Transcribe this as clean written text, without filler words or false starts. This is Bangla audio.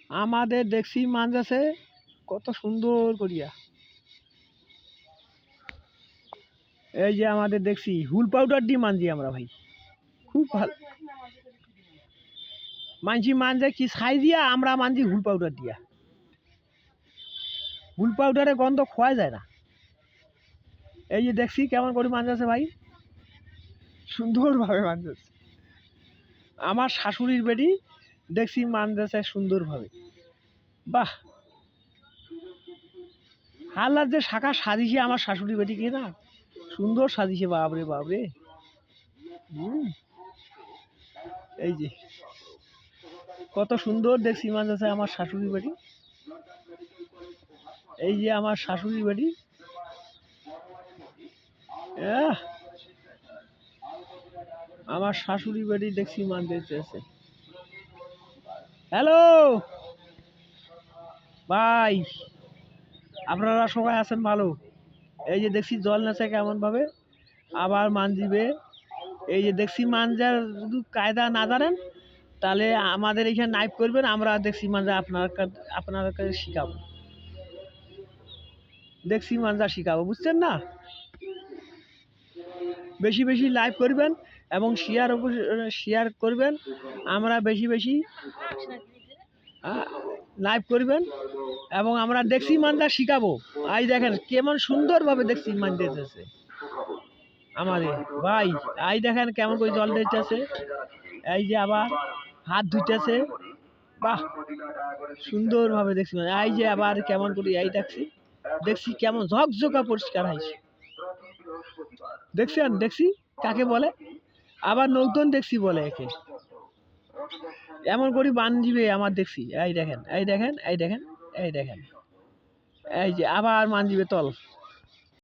আমাদের দেখছি মাছ আছে কত সুন্দর করিয়া। এই যে আমাদের দেখছি হুল পাউডার দিয়ে মানজি আমরা ভাই, খুব ভালো মানছি। মানজে কি ছাই দিয়া, আমরা মানছি হুল পাউডার দিয়া। হুল পাউডারের গন্ধ খোয়া যায় না। এই যে দেখছি কেমন করে মাছ আছে ভাই, সুন্দরভাবে মাছ আছে। আমার শাশুড়ির বেটি দেখছি মাছ আছে সুন্দরভাবে। বাহ, হাল্লার যে শাখা সাজিছে আমার শাশুড়ি বেটিকে না, সুন্দর সাজিছে, বাবরে বাবরে। এই যে কত সুন্দর দেখছি মাছ আছে আমার শাশুড়ি বাড়ি। এই যে আমার শাশুড়ি বাড়ি, আমার শাশুড়ি বাড়ি দেখছি মাছ দিতেছে। হ্যালো ভাই, আপনারা সবাই আছেন ভালো? এই যে দেখছি জল নেছে কেমন ভাবে, আবার মান দিবে। এই যে দেখছি মানজার যদি কায়দা না জানেন তাহলে আমাদের এখানে নাইপ করবেন, আমরা দেখছি মানজা আপনার কাছে শিখাবো। দেখছি মানজা শিখাবো, বুঝছেন না? বেশি বেশি লাইভ করবেন এবং শেয়ার করবেন। আমরা বেশি বেশি লাইভ করবেন এবং আমরা দেখছি মানজা শিখাবো। আই দেখেন কেমন সুন্দরভাবে দেখছি মান দিতেছে আমাদের ভাই। আই দেখেন কেমন করে জল দিতেছে। এই যে আবার হাত ধুইতেছে, বাহ সুন্দরভাবে দেখছি। এই যে আবার কেমন করে এই দেখছি কেমন ঝকঝকা পরিষ্কার হয়েছে। দেখছেন দেখছি কাকে বলে, আবার নতুন দেখছি বলে একে। এমন করি বান দিবে আমার দেখছি। এই দেখেন এই দেখেন এই দেখেন এই দেখেন, এই যে আবার মান দিবে তল।